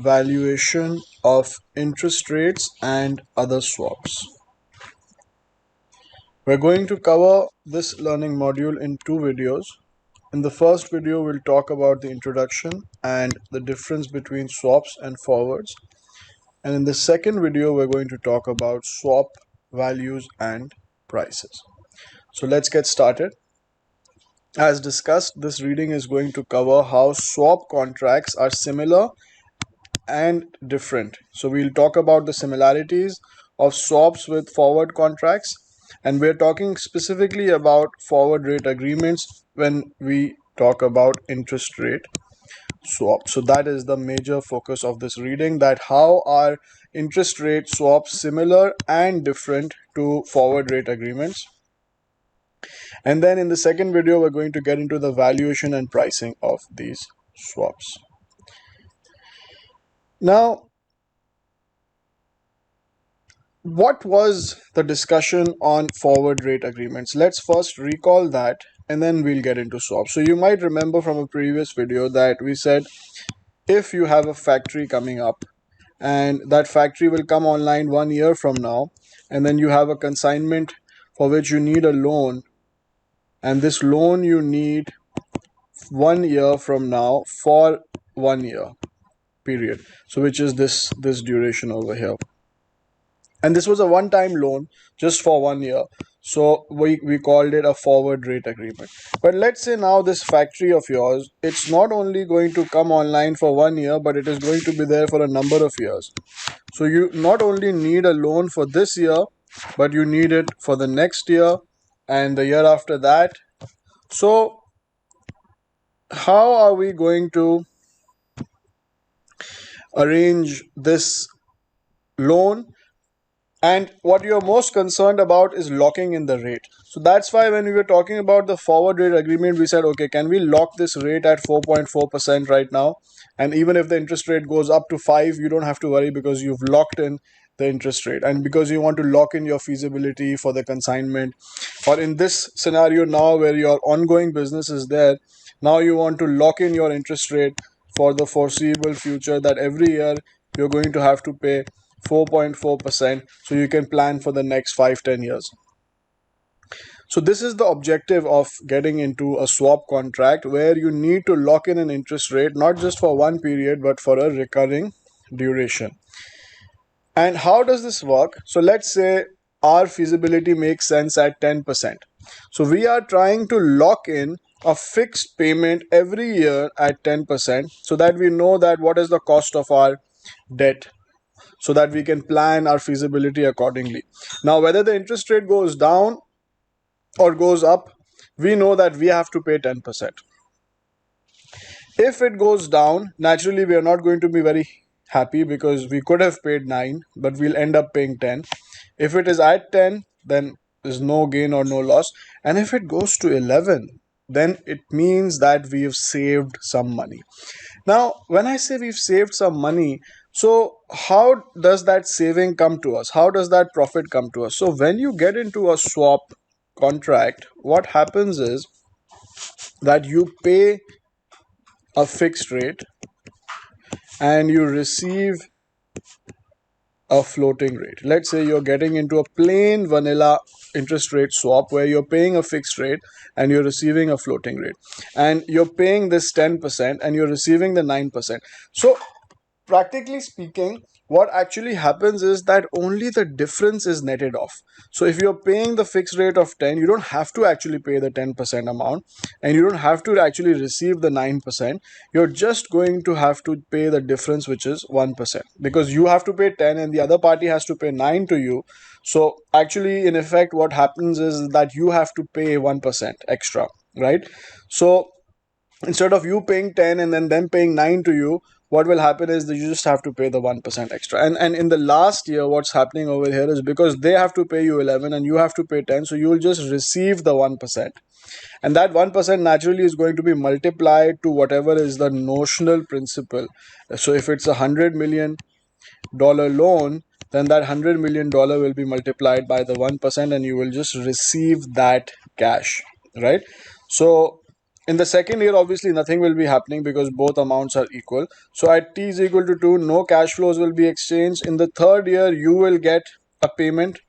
valuation of interest rates and other swaps. We're going to cover this learning module in two videos. In the first video, we'll talk about the introduction and the difference between swaps and forwards. And in the second video, we're going to talk about swap values and prices. So let's get started. As discussed, this reading is going to cover how swap contracts are similar and different. So we'll talk about the similarities of swaps with forward contracts, and we're talking specifically about forward rate agreements when we talk about interest rate swap. So that is the major focus of this reading, that how are interest rate swaps similar and different to forward rate agreements. And then in the second video, we're going to get into the valuation and pricing of these swaps. Now, what was the discussion on forward rate agreements? Let's first recall that and then we'll get into swaps. So you might remember from a previous video that we said if you have a factory coming up and that factory will come online 1 year from now, and then you have a consignment for which you need a loan, and this loan you need 1 year from now for 1 year period, so which is this duration over here, and this was a one-time loan just for 1 year, so we called it a forward rate agreement. But let's say now this factory of yours, it's not only going to come online for 1 year, but it is going to be there for a number of years. So you not only need a loan for this year, but you need it for the next year and the year after that. So how are we going to arrange this loan? And what you're most concerned about is locking in the rate. So that's why when we were talking about the forward rate agreement, we said, okay, can we lock this rate at 4.4% right now? And even if the interest rate goes up to 5, you don't have to worry because you've locked in the interest rate. And because you want to lock in your feasibility for the consignment, or in this scenario now where your ongoing business is there, now you want to lock in your interest rate for the foreseeable future, that every year you're going to have to pay 4.4%, so you can plan for the next 5-10 years. So this is the objective of getting into a swap contract, where you need to lock in an interest rate not just for one period but for a recurring duration. And how does this work? So let's say our feasibility makes sense at 10%. So we are trying to lock in a fixed payment every year at 10%, so that we know that what is the cost of our debt, so that we can plan our feasibility accordingly. Now, whether the interest rate goes down or goes up, we know that we have to pay 10%. If it goes down, naturally we are not going to be very happy because we could have paid 9, but we'll end up paying 10. If it is at 10, then there's no gain or no loss. And if it goes to 11, then it means that we've saved some money. Now, when I say we've saved some money, so how does that saving come to us? How does that profit come to us? So when you get into a swap contract, what happens is that you pay a fixed rate and you receive a floating rate. Let's say you're getting into a plain vanilla interest rate swap where you're paying a fixed rate and you're receiving a floating rate, and you're paying this 10% and you're receiving the 9%. So practically speaking, what actually happens is that only the difference is netted off. So if you're paying the fixed rate of 10, you don't have to actually pay the 10% amount, and you don't have to actually receive the 9%. You're just going to have to pay the difference, which is 1%, because you have to pay 10 and the other party has to pay 9 to you. So actually, in effect, what happens is that you have to pay 1% extra, right? So instead of you paying 10 and then them paying 9 to you, what will happen is that you just have to pay the 1% extra. And in the last year, what's happening over here is because they have to pay you 11 and you have to pay 10, so you will just receive the 1%. And that 1% naturally is going to be multiplied to whatever is the notional principal. So if it's $100 million loan, then that $100 million will be multiplied by the 1% and you will just receive that cash, right? So In the second year, obviously nothing will be happening because both amounts are equal. So at t is equal to 2, no cash flows will be exchanged. In the third year, you will get a payment.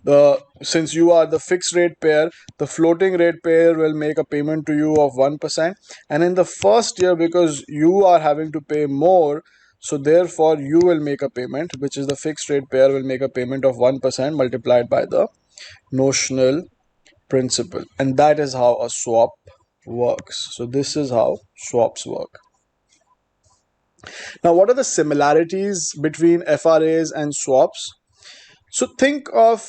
The Since you are the fixed rate pair, the floating rate pair will make a payment to you of 1%. And in the first year, because you are having to pay more, so therefore you will make a payment, which is the fixed rate pair will make a payment of 1% multiplied by the notional principal. And that is how a swap works. So this is how swaps work. Now, what are the similarities between FRAs and swaps? So think of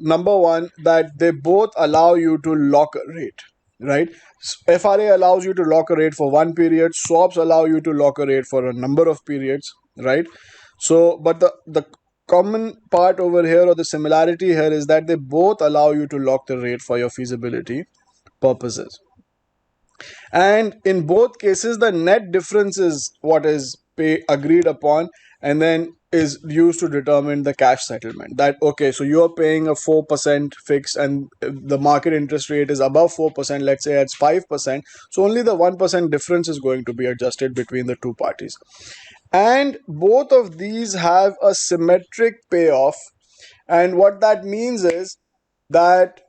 number one, that they both allow you to lock a rate, right? FRA allows you to lock a rate for one period. Swaps allow you to lock a rate for a number of periods, right? So, but the common part over here, or the similarity here, is that they both allow you to lock the rate for your feasibility purposes. And in both cases, the net difference is what is agreed upon, and then is used to determine the cash settlement. That okay, so you are paying a 4% fixed, and the market interest rate is above 4%. Let's say it's 5%. So only the 1% difference is going to be adjusted between the two parties. And both of these have a symmetric payoff. And what that means is that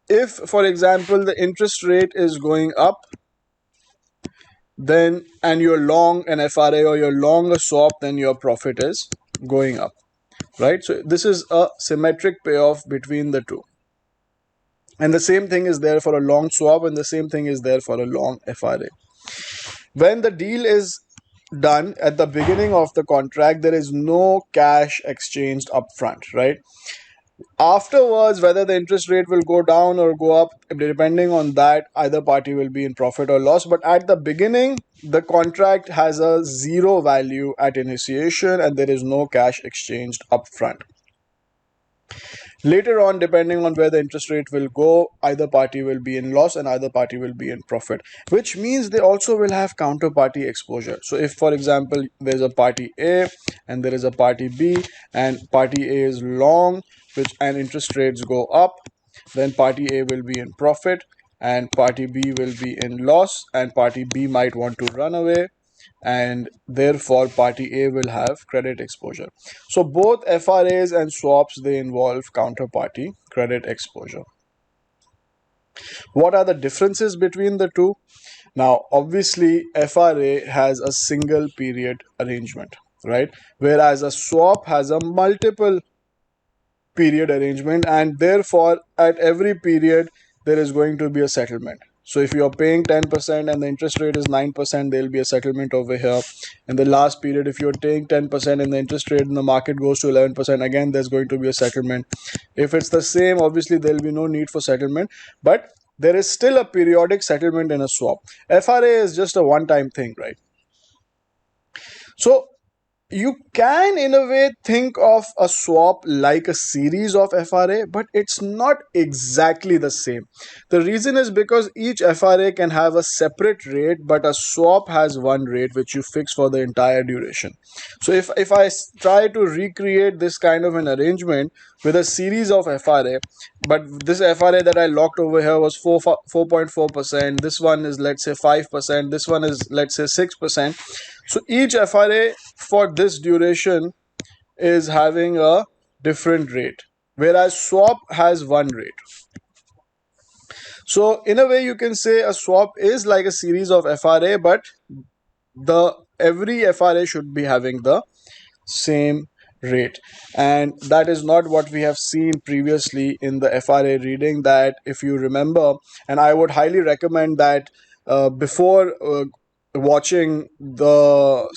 if, for example, the interest rate is going up, then and you're long an FRA or you're long a swap, then your profit is going up, right? So this is a symmetric payoff between the two. And the same thing is there for a long swap, and the same thing is there for a long FRA. When the deal is done at the beginning of the contract, there is no cash exchanged upfront, right? Afterwards, whether the interest rate will go down or go up, depending on that, either party will be in profit or loss. But at the beginning, the contract has a zero value at initiation, and there is no cash exchanged upfront. Later on, depending on where the interest rate will go, either party will be in loss and either party will be in profit, which means they also will have counterparty exposure. So if, for example, there's a party A and there is a party B, and party A is long, which and interest rates go up, then party A will be in profit and party B will be in loss, and party B might want to run away, and therefore party A will have credit exposure. So both FRAs and swaps, they involve counterparty credit exposure. What are the differences between the two? Now, obviously, FRA has a single period arrangement, right? Whereas a swap has a multiple period arrangement, and therefore at every period there is going to be a settlement. So if you are paying 10% and the interest rate is 9%, there will be a settlement over here. In the last period, if you're paying 10% and the interest rate in the market goes to 11%, again there's going to be a settlement. If it's the same, obviously there will be no need for settlement, but there is still a periodic settlement in a swap. FRA is just a one-time thing, right? So you can in a way think of a swap like a series of FRA, but it's not exactly the same. The reason is because each FRA can have a separate rate, but a swap has one rate which you fix for the entire duration. So if I try to recreate this kind of an arrangement with a series of FRA, but this FRA that I locked over here was 4.4%, this one is, let's say, 5%, this one is, let's say, 6%. So each FRA for this duration is having a different rate, whereas swap has one rate. So in a way, you can say a swap is like a series of FRA, but every FRA should be having the same rate. And that is not what we have seen previously in the FRA reading, that if you remember, and I would highly recommend that before watching the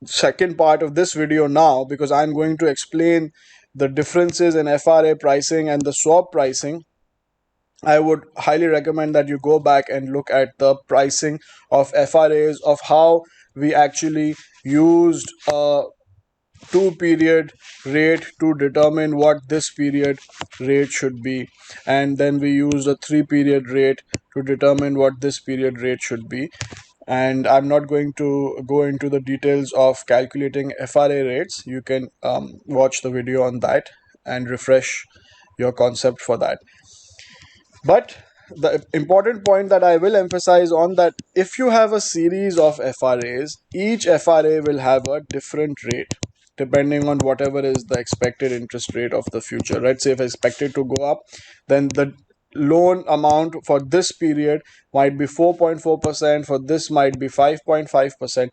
second part of this video now, because I'm going to explain the differences in FRA pricing and the swap pricing, I would highly recommend that you go back and look at the pricing of FRAs, of how we actually used a 2-period rate to determine what this period rate should be, and then we used a 3-period rate to determine what this period rate should be. And I'm not going to go into the details of calculating FRA rates. You can watch the video on that and refresh your concept for that. But the important point that I will emphasize on that, if you have a series of FRAs, each FRA will have a different rate depending on whatever is the expected interest rate of the future, right? So if expected to go up, then the loan amount for this period might be 4.4%, for this might be 5.5%.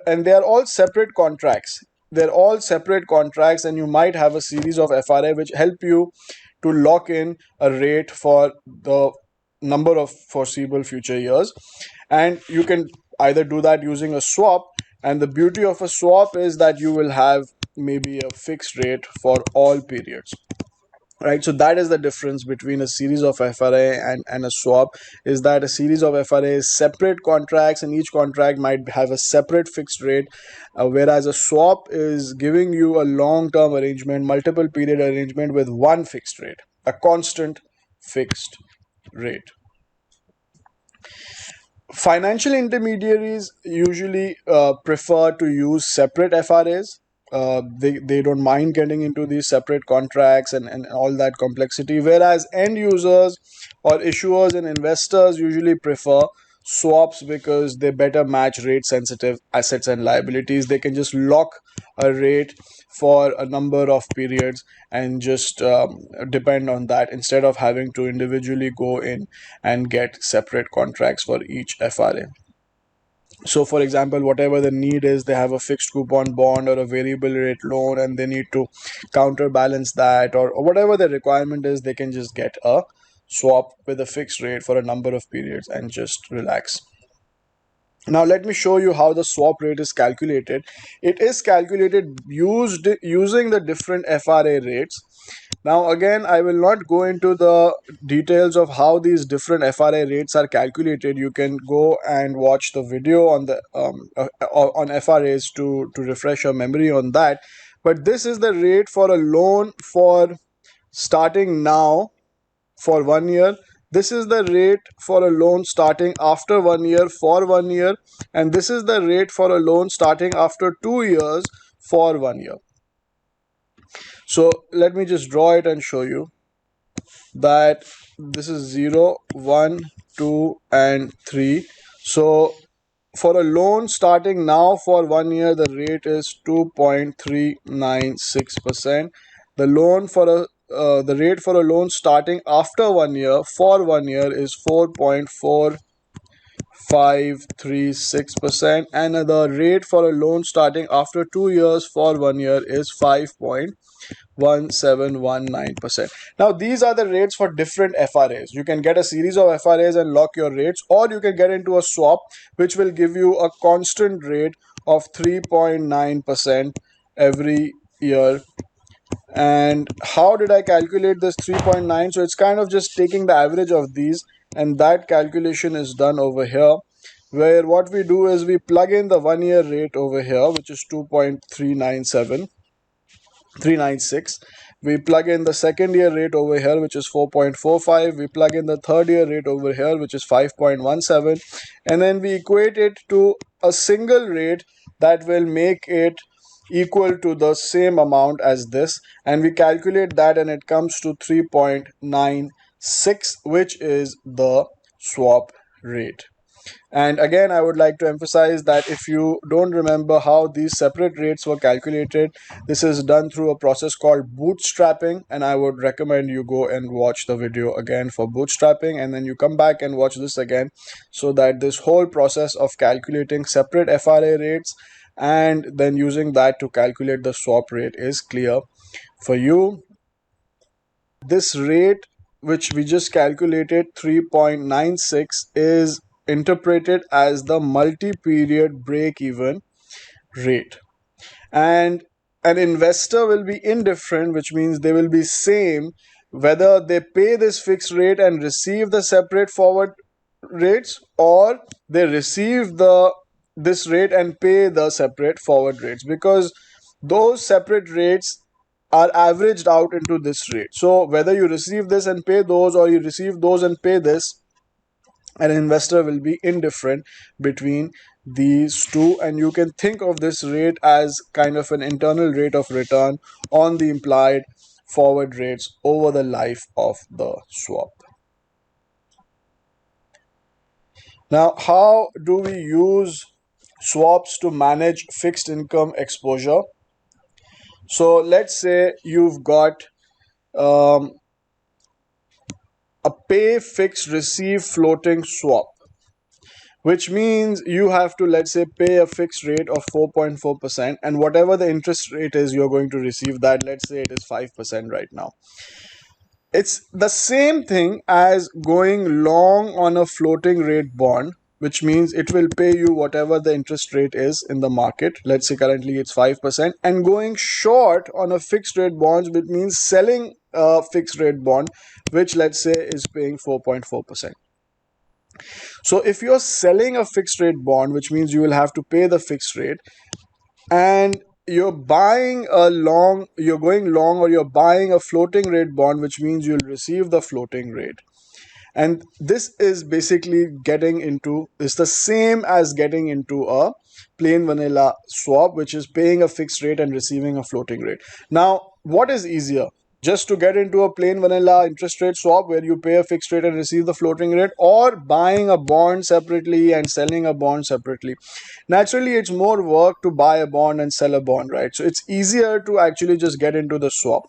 And they are all separate contracts. They're all separate contracts, and you might have a series of FRA which help you to lock in a rate for the number of foreseeable future years. And you can either do that using a swap, and the beauty of a swap is that you will have maybe a fixed rate for all periods, right? So that is the difference between a series of FRA and a swap, is that a series of FRA is separate contracts, and each contract might have a separate fixed rate, whereas a swap is giving you a long term arrangement, multiple period arrangement with one fixed rate, a constant fixed rate. Financial intermediaries usually prefer to use separate FRAs. They don't mind getting into these separate contracts and all that complexity, whereas end users or issuers and investors usually prefer swaps because they better match rate sensitive assets and liabilities. They can just lock a rate for a number of periods and just depend on that, instead of having to individually go in and get separate contracts for each FRA. So, for example, whatever the need is, they have a fixed coupon bond or a variable rate loan, and they need to counterbalance that, or whatever the requirement is, they can just get a swap with a fixed rate for a number of periods and just relax. Now let me show you how the swap rate is calculated. It is calculated using the different FRA rates. Now again, I will not go into the details of how these different FRA rates are calculated. You can go and watch the video on the on FRAs to refresh your memory on that. But this is the rate for a loan for starting now for 1 year. This is the rate for a loan starting after 1 year for 1 year, and this is the rate for a loan starting after 2 years for 1 year. So let me just draw it and show you that this is 0, 1, 2, and 3. So for a loan starting now for 1 year, the rate is 2.396%. The rate for a loan starting after 1 year for 1 year is 4.4536%, and the rate for a loan starting after 2 years for 1 year is 5.1719%. Now these are the rates for different FRAs. You can get a series of FRAs and lock your rates, or you can get into a swap which will give you a constant rate of 3.9% every year. And how did I calculate this 3.9? So it's kind of just taking the average of these, and that calculation is done over here, where what we do is we plug in the 1 year rate over here, which is 2.396. We plug in the second year rate over here, which is 4.45. We plug in the third year rate over here, which is 5.17, and then we equate it to a single rate that will make it equal to the same amount as this, and we calculate that, and it comes to 3.96, which is the swap rate. And again, I would like to emphasize that if you don't remember how these separate rates were calculated, this is done through a process called bootstrapping, and I would recommend you go and watch the video again for bootstrapping, and then you come back and watch this again, so that this whole process of calculating separate FRA rates and then using that to calculate the swap rate is clear for you. This rate which we just calculated, 3.96, is interpreted as the multi-period break-even rate, and an investor will be indifferent, which means they will be same whether they pay this fixed rate and receive the separate forward rates, or they receive this rate and pay the separate forward rates, because those separate rates are averaged out into this rate. So whether you receive this and pay those, or you receive those and pay this, an investor will be indifferent between these two, and you can think of this rate as kind of an internal rate of return on the implied forward rates over the life of the swap. Now, how do we use swaps to manage fixed income exposure? So let's say you've got um, a pay fixed receive floating swap, which means you have to, let's say, pay a fixed rate of 4.4%, and whatever the interest rate is you're going to receive, that, let's say, it is 5% right now. It's the same thing as going long on a floating rate bond, which means it will pay you whatever the interest rate is in the market. Let's say currently it's 5%, and going short on a fixed rate bonds, which means selling a fixed rate bond, which, let's say, is paying 4.4%. So if you're selling a fixed rate bond, which means you will have to pay the fixed rate, and you're going long, or you're buying a floating rate bond, which means you'll receive the floating rate. And this is basically it's the same as getting into a plain vanilla swap, which is paying a fixed rate and receiving a floating rate. Now, what is easier, just to get into a plain vanilla interest rate swap where you pay a fixed rate and receive the floating rate, or buying a bond separately and selling a bond separately? Naturally, it's more work to buy a bond and sell a bond, right? So it's easier to actually just get into the swap,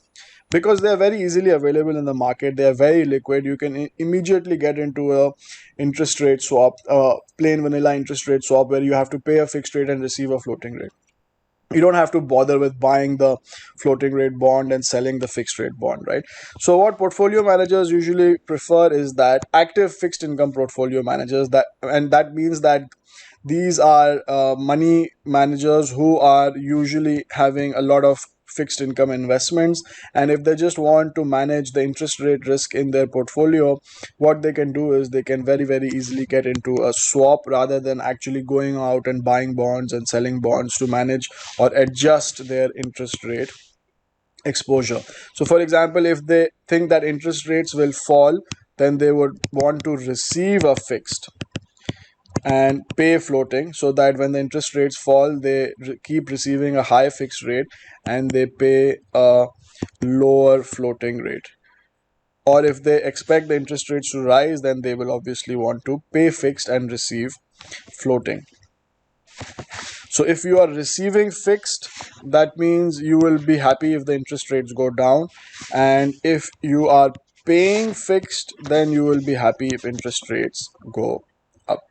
because they are very easily available in the market. They are very liquid. You can immediately get into a interest rate swap, plain vanilla interest rate swap, where you have to pay a fixed rate and receive a floating rate. You don't have to bother with buying the floating rate bond and selling the fixed rate bond, right? So what portfolio managers usually prefer is that active fixed income portfolio managers, that means that these are money managers who are usually having a lot of fixed income investments, and if they just want to manage the interest rate risk in their portfolio, what they can do is they can very, very easily get into a swap, rather than actually going out and buying bonds and selling bonds to manage or adjust their interest rate exposure. So for example, if they think that interest rates will fall, then they would want to receive a fixed and pay floating, so that when the interest rates fall, they keep receiving a high fixed rate and they pay a lower floating rate. Or if they expect the interest rates to rise, then they will obviously want to pay fixed and receive floating. So if you are receiving fixed, that means you will be happy if the interest rates go down, and if you are paying fixed, then you will be happy if interest rates go up.